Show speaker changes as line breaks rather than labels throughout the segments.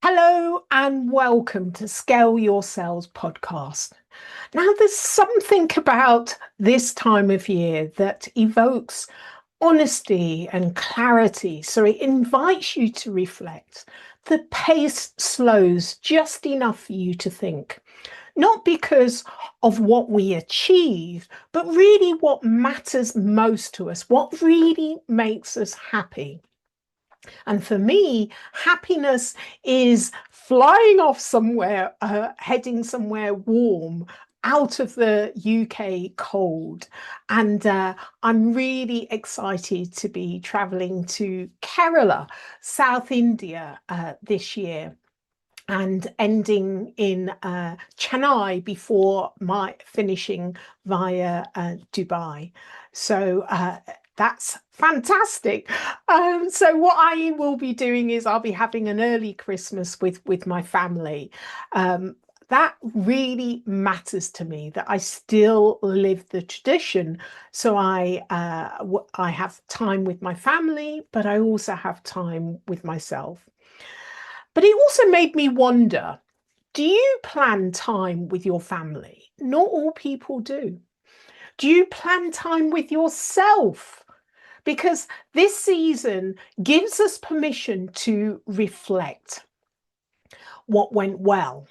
Hello and welcome to Scale Your Sales podcast. Now, there's something about this time of year that evokes honesty and clarity. So it invites you to reflect. The pace slows just enough for you to think, not because of what we achieve, but really what matters most to us, what really makes us happy. And for me, happiness is flying off somewhere, heading somewhere warm out of the UK cold. And I'm really excited to be traveling to Kerala, South India, this year and ending in Chennai before my finishing via Dubai. So that's fantastic. So what I will be doing is I'll be having an early Christmas with my family. That really matters to me, that I still live the tradition. So I have time with my family, but I also have time with myself. But it also made me wonder, do you plan time with your family? Not all people do. Do you plan time with yourself? Because this season gives us permission to reflect. What went well?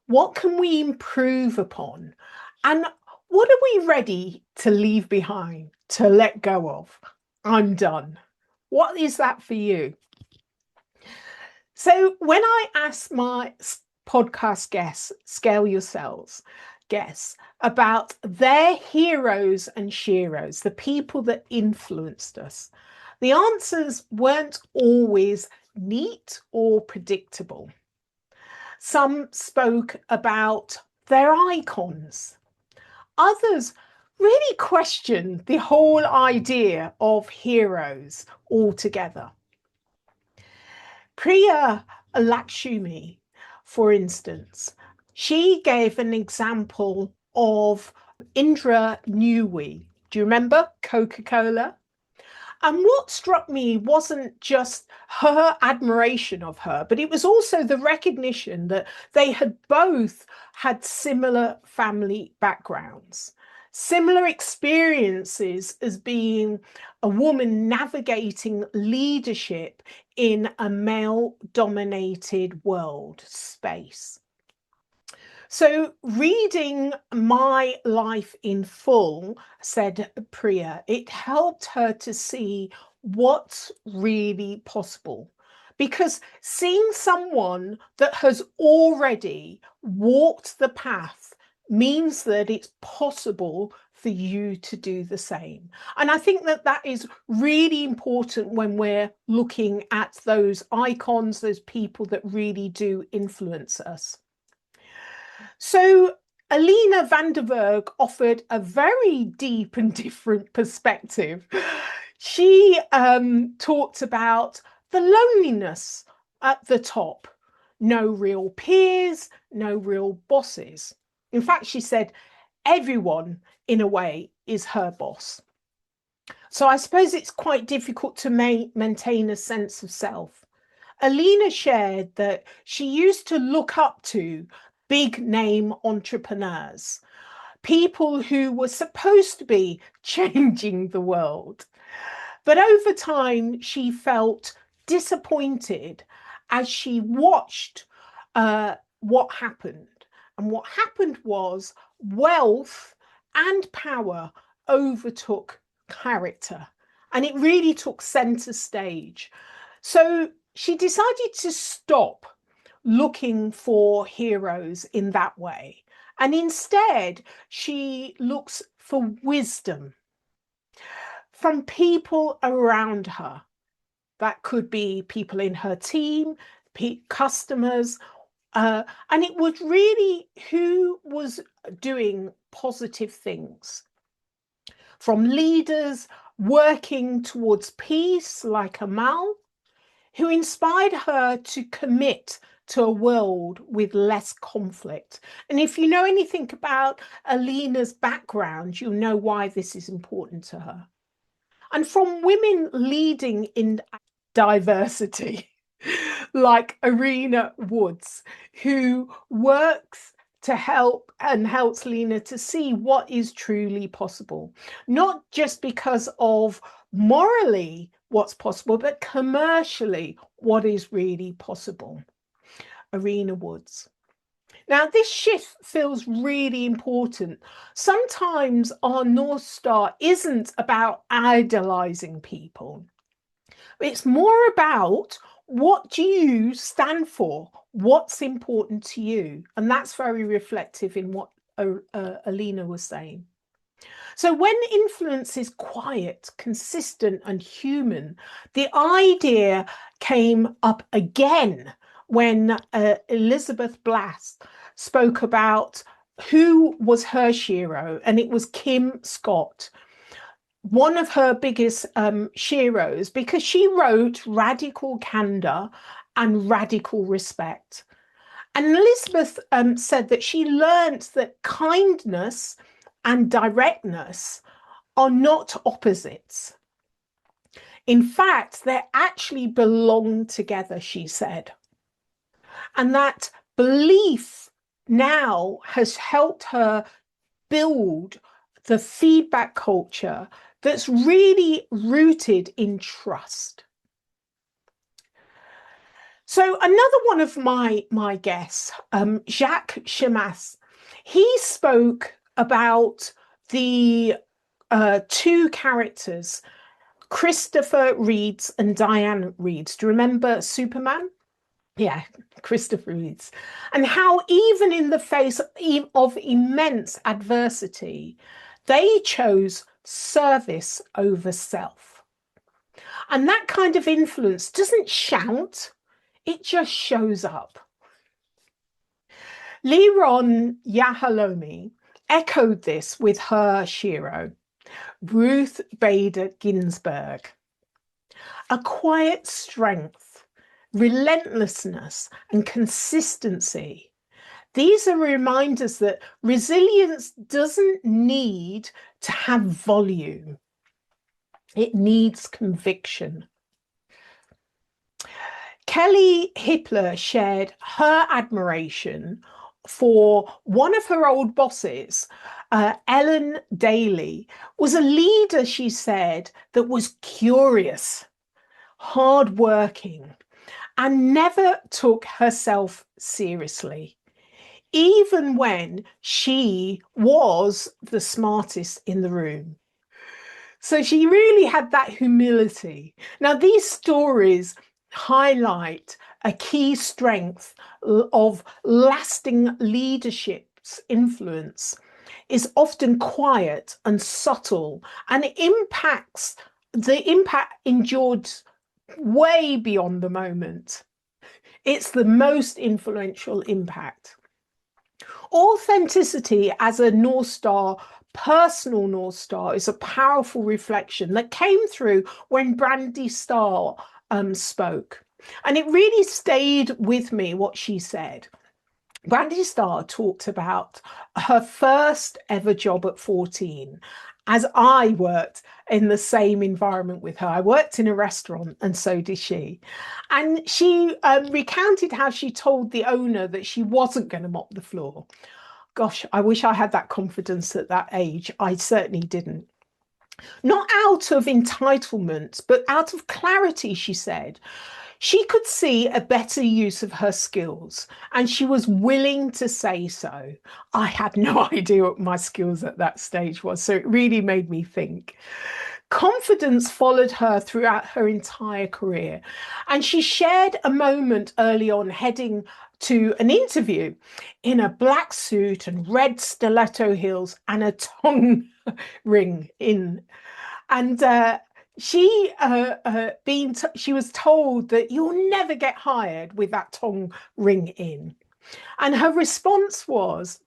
What can we improve upon? And what are we ready to leave behind, to let go of? I'm done. What is that for you? So when I ask my podcast guests, Scale Your Sales guests, about their heroes and sheroes, the people that influenced us, the answers weren't always neat or predictable. Some spoke about their icons. Others really questioned the whole idea of heroes altogether. Priya Lakshmi, for instance, she gave an example of Indra Nooyi. Do you remember Coca-Cola? And what struck me wasn't just her admiration of her, but it was also the recognition that they had both had similar family backgrounds, similar experiences as being a woman navigating leadership in a male-dominated world space. So reading My Life in Full, said Priya, it helped her to see what's really possible. Because seeing someone that has already walked the path means that it's possible for you to do the same. And I think that that is really important when we're looking at those icons, those people that really do influence us. So Alina Vanderberg offered a very deep and different perspective. She talked about the loneliness at the top, no real peers, no real bosses. In fact, she said everyone, in a way, is her boss. So I suppose it's quite difficult to maintain a sense of self. Alina shared that she used to look up to big name entrepreneurs, people who were supposed to be changing the world. But over time, she felt disappointed as she watched what happened. And what happened was wealth and power overtook character, and it really took center stage. So she decided to stop looking for heroes in that way. And instead, she looks for wisdom from people around her. That could be people in her team, customers, and it was really who was doing positive things. From leaders working towards peace, like Amal, who inspired her to commit to a world with less conflict. And if you know anything about Alina's background, you'll know why this is important to her. And from women leading in diversity, like Arena Woods, who works to help and helps Lena to see what is truly possible, not just because of morally what's possible, but commercially what is really possible. Arena Woods. Now, this shift feels really important. Sometimes our North Star isn't about idolizing people. It's more about what do you stand for? What's important to you? And that's very reflective in what Alina was saying. So when influence is quiet, consistent, and human, the idea came up again when Elizabeth Blass spoke about who was her Shero, and it was Kim Scott, one of her biggest Sheroes, because she wrote Radical Candor and Radical Respect. And Elizabeth said that she learned that kindness and directness are not opposites. In fact, they actually belong together, she said. And that belief now has helped her build the feedback culture that's really rooted in trust. So another one of my guests, Jacques Chemas, he spoke about the two characters, Christopher Reeves and Diane Reeves. Do you remember Superman? Yeah, Christopher Reeves. And how even in the face of immense adversity, they chose service over self. And that kind of influence doesn't shout, it just shows up. Liron Yahalomi echoed this with her Shero, Ruth Bader Ginsburg. A quiet strength, relentlessness, and consistency. These are reminders that resilience doesn't need to have volume. It needs conviction. Kelly Hippler shared her admiration for one of her old bosses, Ellen Daly, was a leader, she said, that was curious, hardworking, and never took herself seriously, even when she was the smartest in the room. So she really had that humility. Now, these stories highlight a key strength of lasting leadership's influence is often quiet and subtle, and the impact endures way beyond the moment. It's the most influential impact. Authenticity as a North Star, personal North Star, is a powerful reflection that came through when Brandy Starr spoke. And it really stayed with me what she said. Brandy Starr talked about her first ever job at 14, as I worked in the same environment with her. I worked in a restaurant and so did she. And she recounted how she told the owner that she wasn't going to mop the floor. Gosh, I wish I had that confidence at that age. I certainly didn't. Not out of entitlement, but out of clarity, she said. She could see a better use of her skills and she was willing to say so. I had no idea what my skills at that stage was, so it really made me think. Confidence followed her throughout her entire career. And she shared a moment early on heading to an interview in a black suit and red stiletto heels and a tongue ring in. And she was told that you'll never get hired with that tongue ring in. And her response was,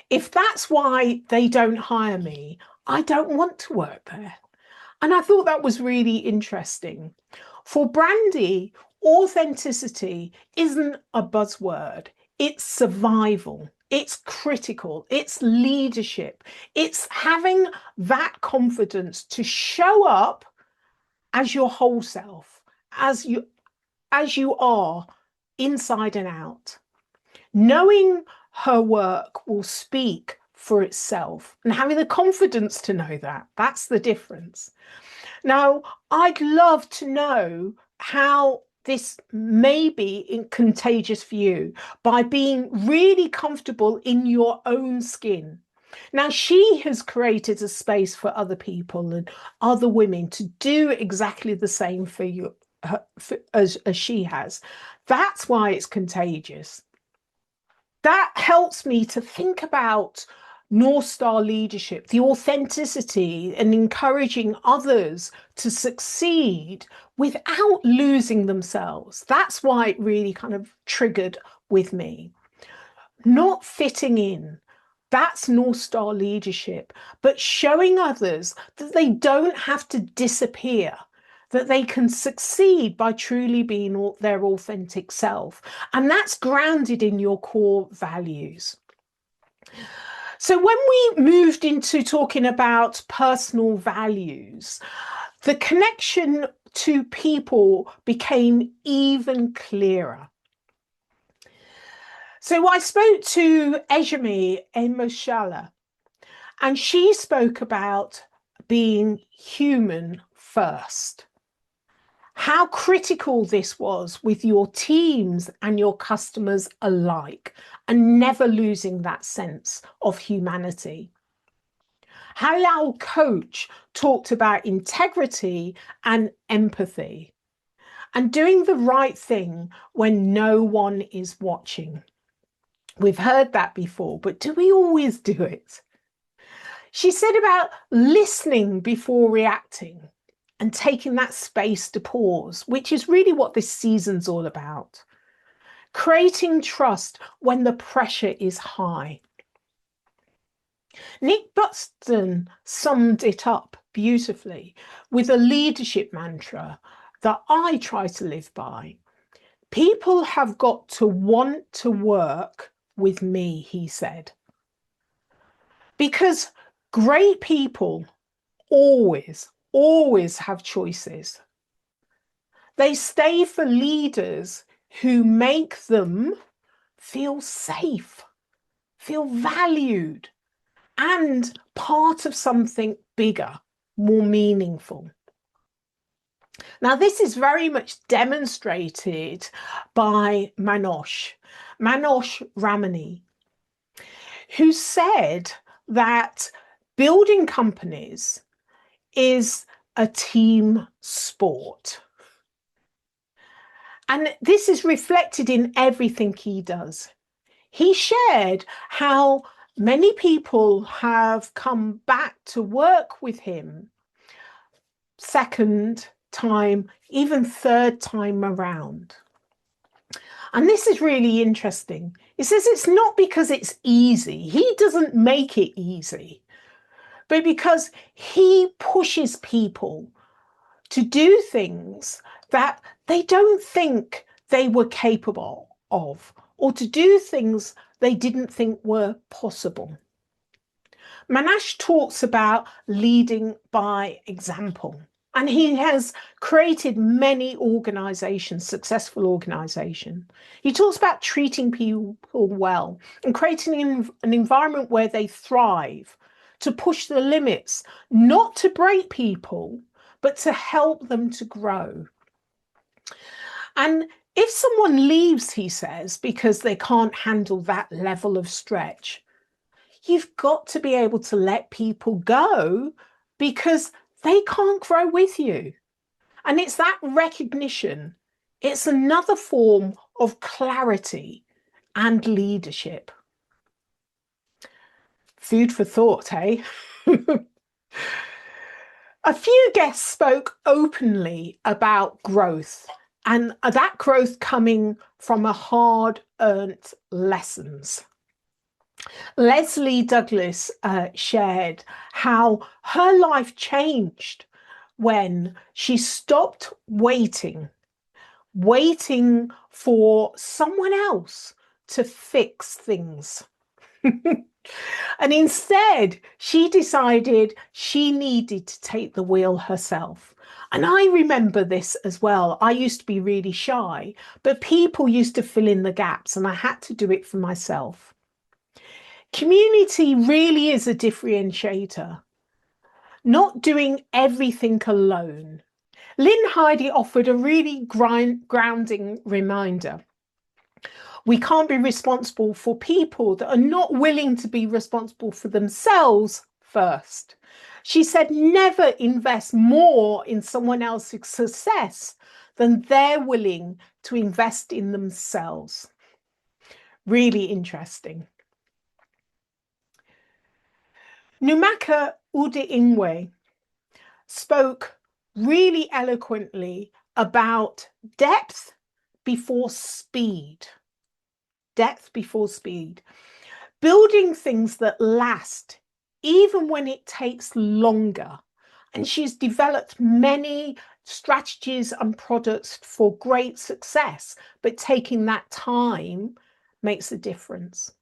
if that's why they don't hire me, I don't want to work there. And I thought that was really interesting. For Brandy, authenticity isn't a buzzword. It's survival. It's critical. It's leadership. It's having that confidence to show up as your whole self, as as you are, inside and out. Knowing her work will speak for itself, and having the confidence to know that, that's the difference. Now, I'd love to know how this may be contagious for you by being really comfortable in your own skin. Now, she has created a space for other people and other women to do exactly the same for you as she has. That's why it's contagious. That helps me to think about North Star leadership, the authenticity and encouraging others to succeed without losing themselves. That's why it really kind of triggered with me. Not fitting in. That's North Star leadership, but showing others that they don't have to disappear, that they can succeed by truly being their authentic self. And that's grounded in your core values. So when we moved into talking about personal values, the connection to people became even clearer. So I spoke to Ejimi Emoshala, and she spoke about being human first. How critical this was with your teams and your customers alike, and never losing that sense of humanity. Halal Coach talked about integrity and empathy, and doing the right thing when no one is watching. We've heard that before, but do we always do it? She said about listening before reacting and taking that space to pause, which is really what this season's all about. Creating trust when the pressure is high. Nick Buxton summed it up beautifully with a leadership mantra that I try to live by. People have got to want to work with me, he said. Because great people always have choices. They stay for leaders who make them feel safe, feel valued, and part of something bigger, more meaningful. Now, this is very much demonstrated by Manoj Ramani, who said that building companies is a team sport. And this is reflected in everything he does. He shared how many people have come back to work with him second time, even third time around. And this is really interesting. He says it's not because it's easy. He doesn't make it easy, but because he pushes people to do things that they don't think they were capable of, or to do things they didn't think were possible. Manash talks about leading by example, and he has created many organizations, successful organizations. He talks about treating people well and creating an environment where they thrive, to push the limits, not to break people, but to help them to grow. And if someone leaves, he says, because they can't handle that level of stretch, you've got to be able to let people go because they can't grow with you. And it's that recognition. It's another form of clarity and leadership. Food for thought, eh? A few guests spoke openly about growth, and that growth coming from a hard-earned lessons. Leslie Douglas shared how her life changed when she stopped waiting for someone else to fix things. And instead, she decided she needed to take the wheel herself. And I remember this as well. I used to be really shy, but people used to fill in the gaps and I had to do it for myself. Community really is a differentiator, not doing everything alone. Lynn Heidi offered a really grounding reminder. We can't be responsible for people that are not willing to be responsible for themselves first. She said, never invest more in someone else's success than they're willing to invest in themselves. Really interesting. Numaka Udeingwe spoke really eloquently about depth before speed. Depth before speed. Building things that last, even when it takes longer. And she's developed many strategies and products for great success, but taking that time makes a difference.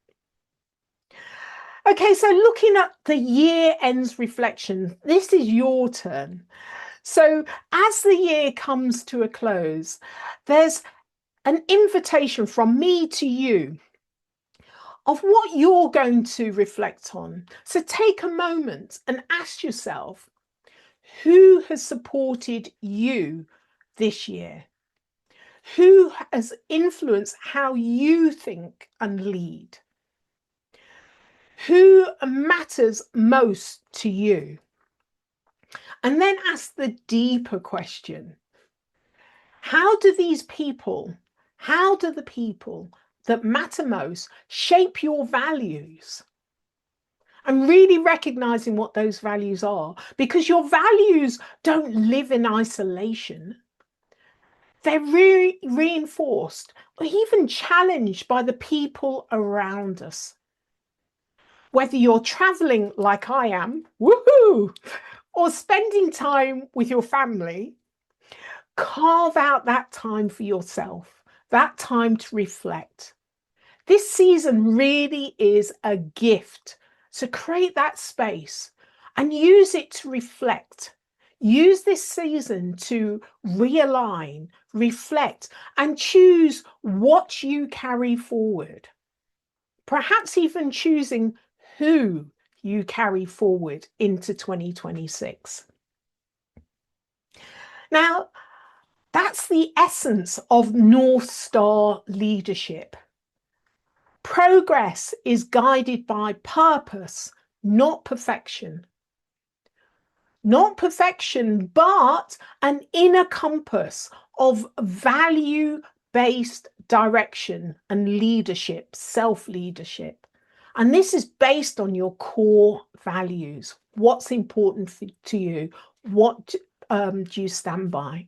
Okay, so looking at the year ends reflection, this is your turn. So as the year comes to a close, there's an invitation from me to you of what you're going to reflect on. So take a moment and ask yourself, who has supported you this year? Who has influenced how you think and lead? Who matters most to you? And then ask the deeper question. How do the people that matter most shape your values? And really recognizing what those values are, because your values don't live in isolation. They're really reinforced or even challenged by the people around us. Whether you're traveling like I am, woohoo, or spending time with your family, carve out that time for yourself, that time to reflect. This season really is a gift. So create that space and use it to reflect. Use this season to realign, reflect, and choose what you carry forward. Perhaps even choosing who you carry forward into 2026. Now, that's the essence of North Star leadership. Progress is guided by purpose, not perfection. Not perfection, but an inner compass of value-based direction and leadership, self-leadership. And this is based on your core values. What's important to you? What do you stand by?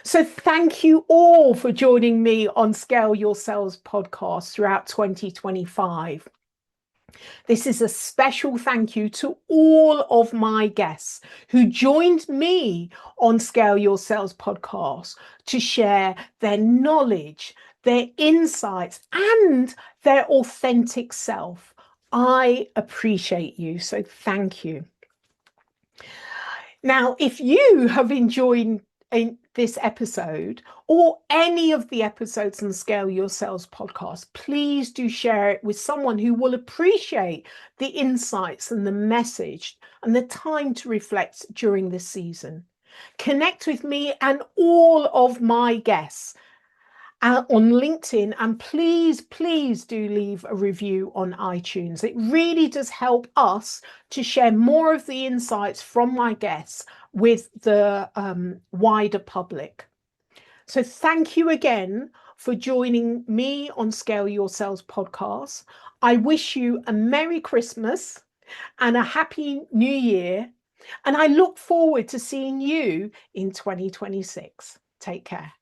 So thank you all for joining me on Scale Your Sales podcast throughout 2025. This is a special thank you to all of my guests who joined me on Scale Your Sales podcast to share their knowledge, their insights, and their authentic self. I appreciate you, so thank you. Now, if you have enjoyed this episode or any of the episodes on Scale Your Sales podcast, please do share it with someone who will appreciate the insights and the message and the time to reflect during this season. Connect with me and all of my guests on LinkedIn, and please do leave a review on iTunes. It really does help us to share more of the insights from my guests with the wider public. So thank you again for joining me on Scale Your Sales podcast. I wish you a Merry Christmas and a Happy New Year, and I look forward to seeing you in 2026. Take care.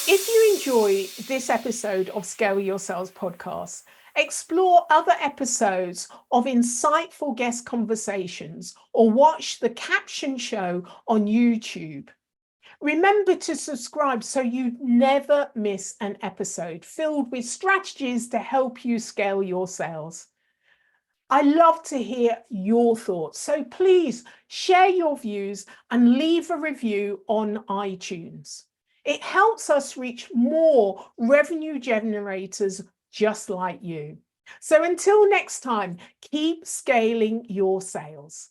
If you enjoy this episode of Scale Your Sales podcast, explore other episodes of insightful guest conversations or watch the caption show on YouTube. Remember to subscribe so you never miss an episode filled with strategies to help you scale your sales. I love to hear your thoughts. So please share your views and leave a review on iTunes. It helps us reach more revenue generators just like you. So until next time, keep scaling your sales.